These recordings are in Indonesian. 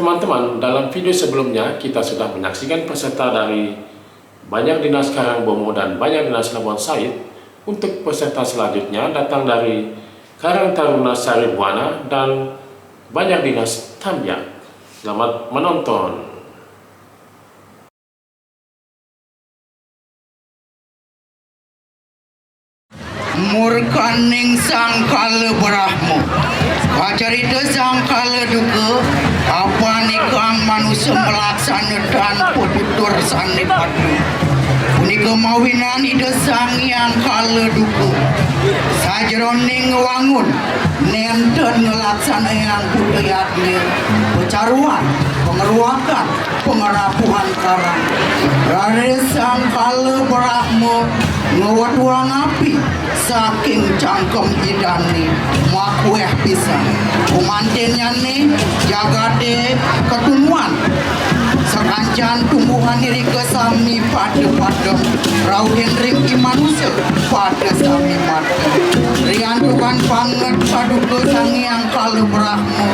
Teman-teman, dalam video sebelumnya kita sudah menyaksikan peserta dari banyak dinas Karang dan banyak dinas Lomba Sait. Untuk peserta selanjutnya datang dari Karang Taruna Sari Bhuwana dan banyak dinas Tambyak. Selamat menonton. Murkaning sangkala berahmu kacarita sangkala duka apa nikang manusia melaksanakan petutur sani padu punika mawinan ida sang yang kala duka sajeroning wangun nenten ngelaksanaan budayanya pecaruan pengeruakan pengerapuhan karang rare sang kala berahmu ngewatuang api saking cangkem idani makueh pisang kumantinnya nih jagade ketunuan sekancan tumbuhan diri kesami pada rauhin ringki manusia pada sami mata riantukan banget paduka sangi yang kalau berahmu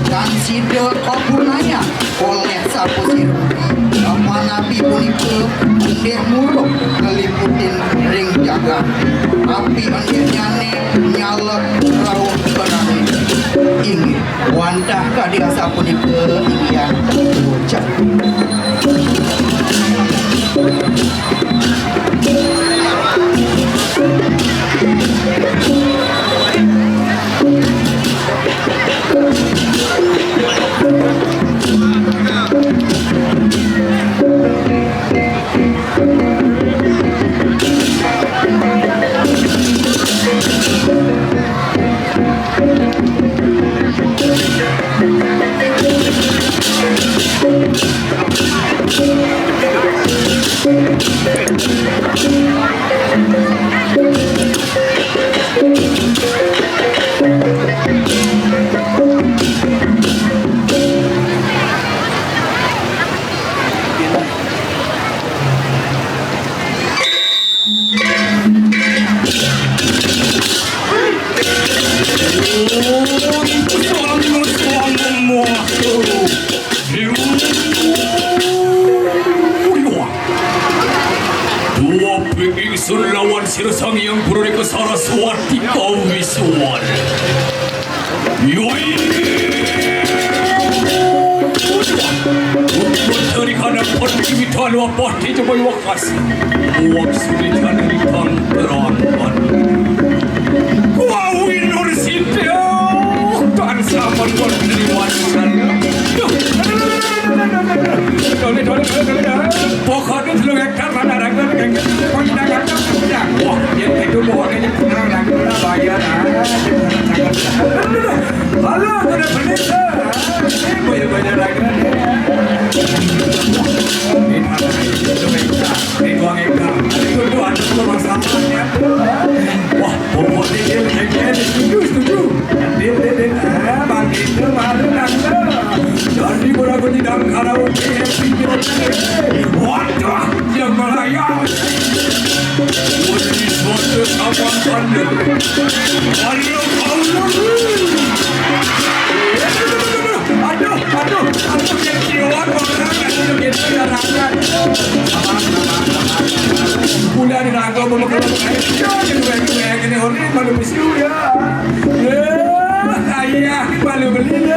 dan sida kabunaya oleh sapu sirudi apa nabi punika undeh muruk ngeliputin ring jaga api endihnya nih nyalek rauh berani ingin wantah kadia sapu punika ingin bocah lawan sirsang yang berani ke Saraswati kau wisuan. Yoi. Dari kanan pergi mitan wapah di jabai wakas. Uang sulitan dari tanteran. Kuawin ursitia dan saman berperiwasan. Pokoknya dulu yang karena ada wah, yang itu pokoknya kurang bayar halo, ada pendeta banyak lagi wah, pokoknya dia setuju begitu baru jadi berlaku tidak karaoke waduh yang melayang suatu kawan pandai aduh yang kiwan orang itu gitu ya rakyat punya di raga memegang kayak gini orang malu bisiu ya ayah malu beli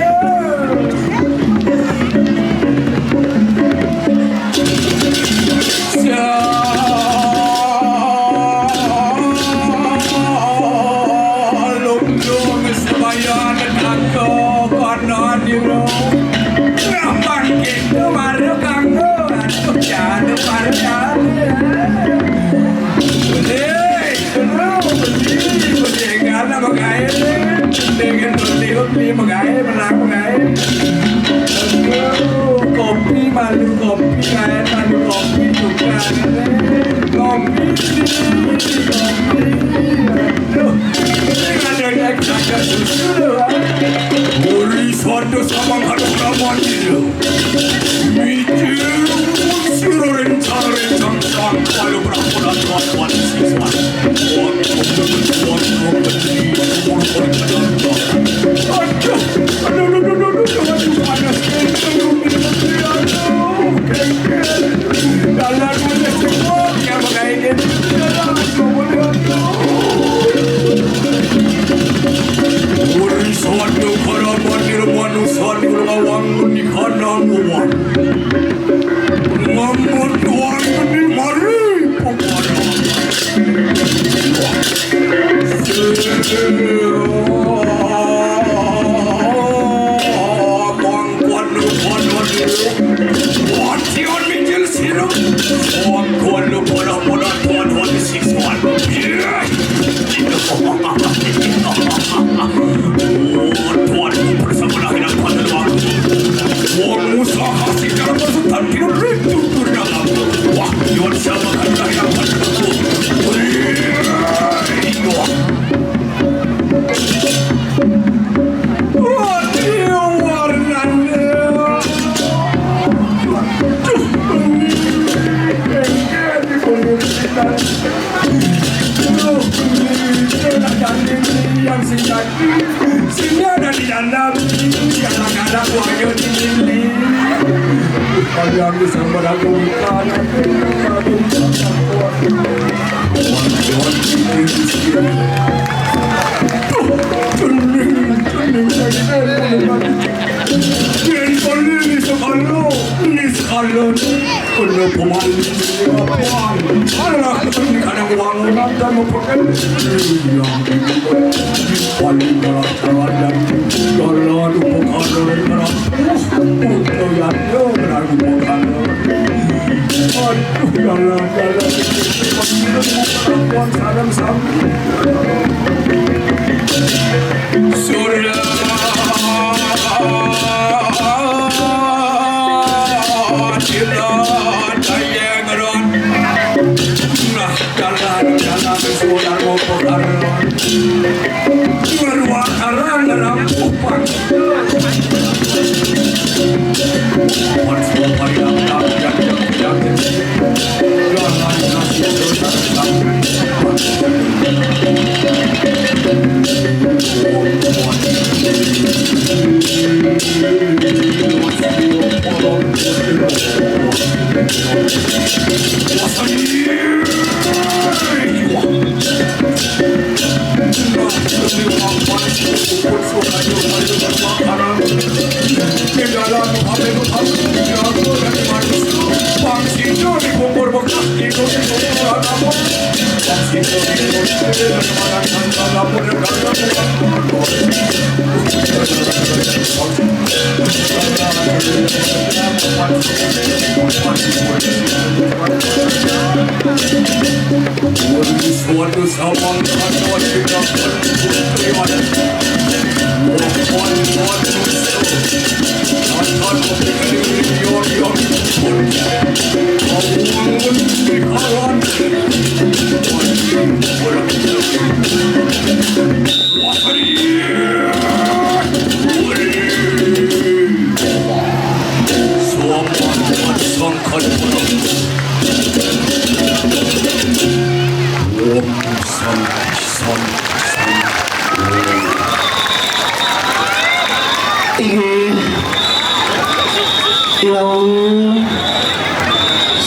kopi malu kopi kayak malu kopi juga kopi ada yang jaga susu beri suatu sama harus ramuan itu mikir siru rencana sang kalau berapa dan tuan siswa waktu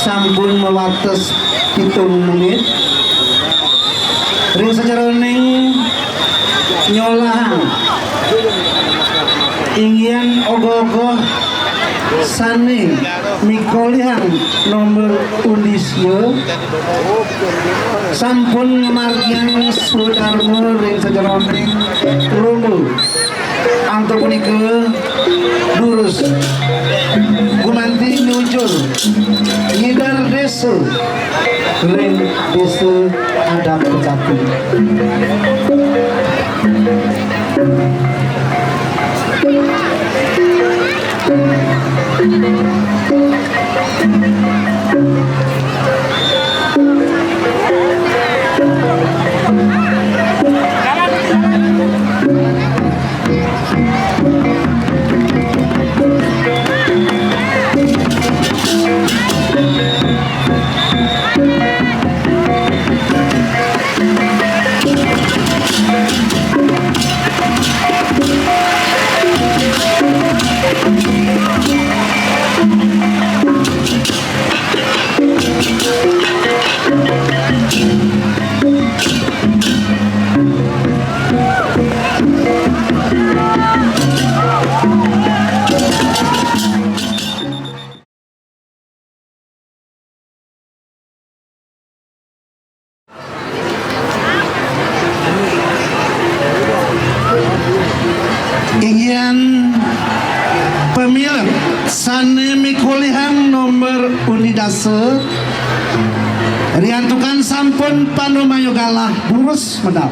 Sampun mewates 7 menit. Ring sajaroning nyolahan ingin ogoh-ogoh saning mikolian nomor undisnya sampun margian sudarmo ring sajaroning lomba angka punika lurus gumanti nyucur ngidar desa ring desa adat Pecatu. Sane mikulihang nomor unidase riantukan sampun panumayo galah burus medal.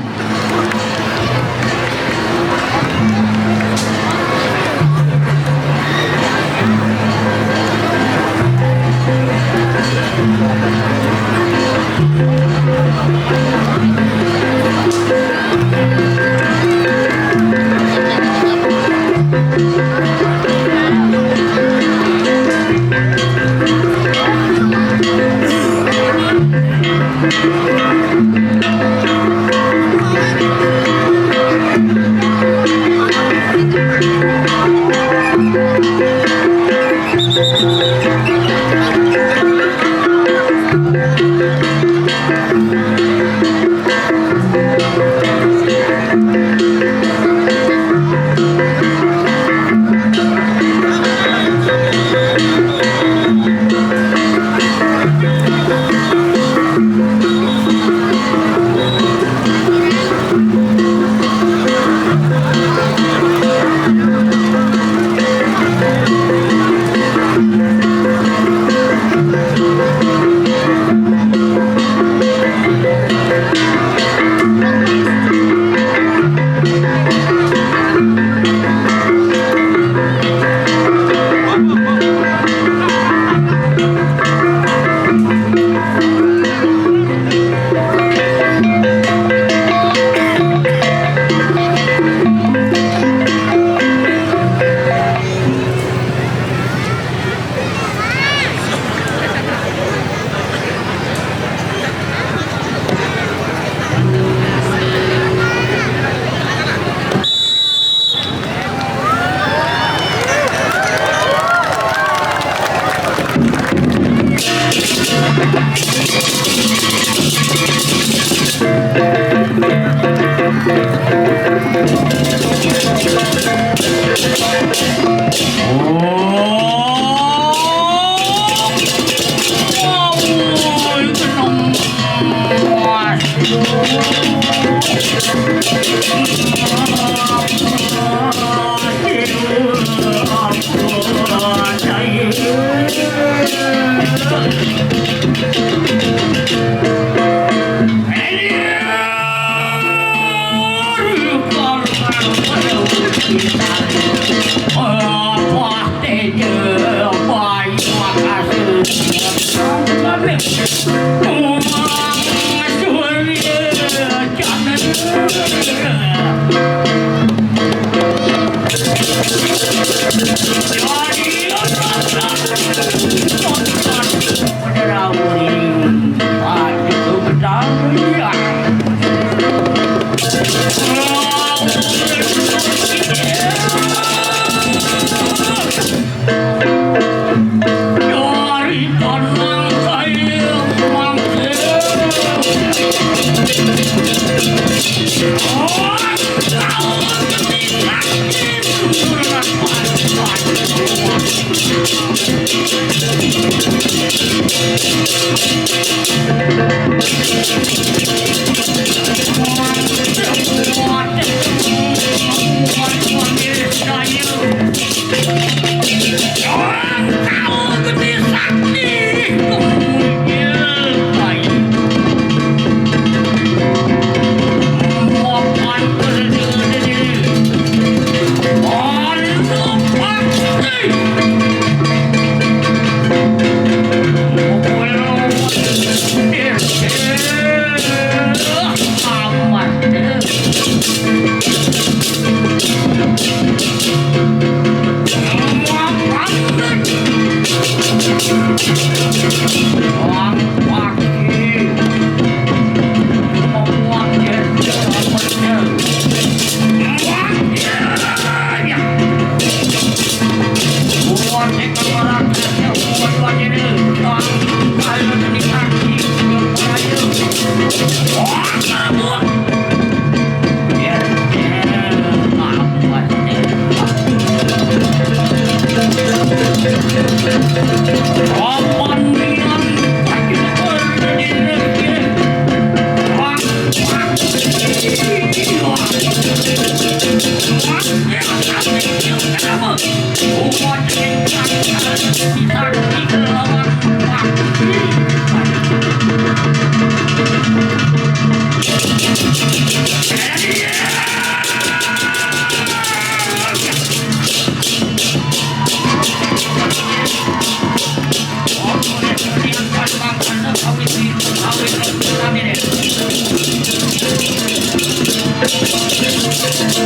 Desa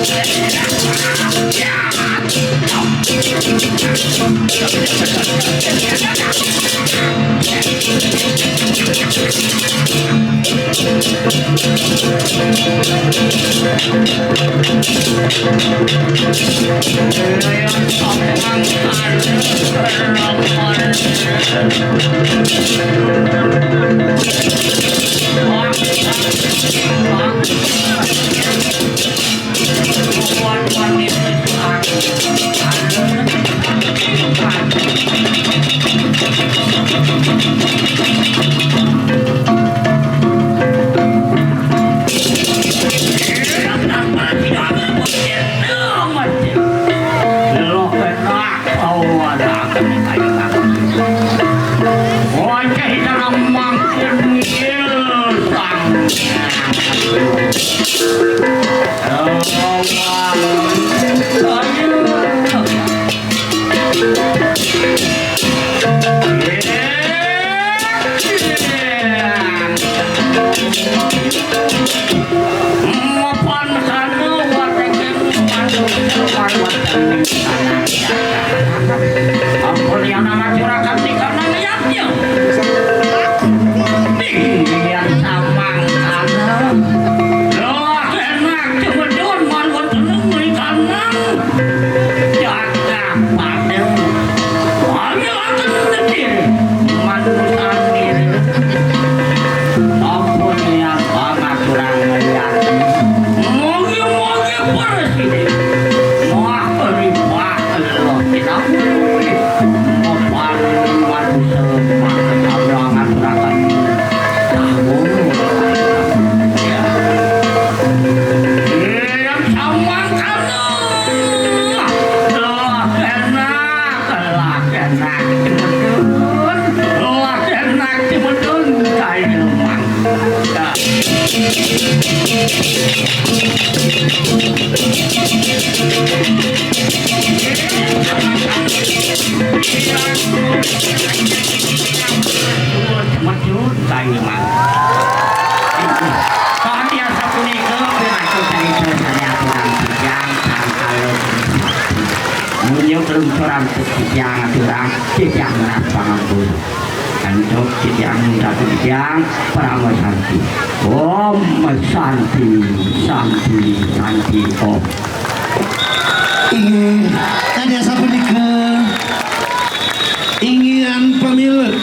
ingin pemilu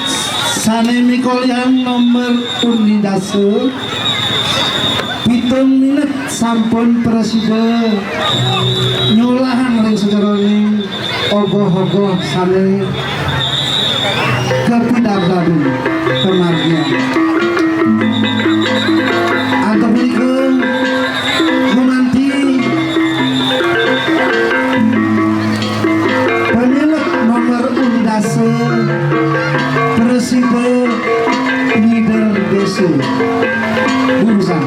sane mikolian nomor undi dasa 7 menit sampun presiden nyulahan ring sejaroni ogoh ogoh sane kepidabdabun kemargian atau berikut menanti pemilu nomor undi dasa presiden leader desa Burusan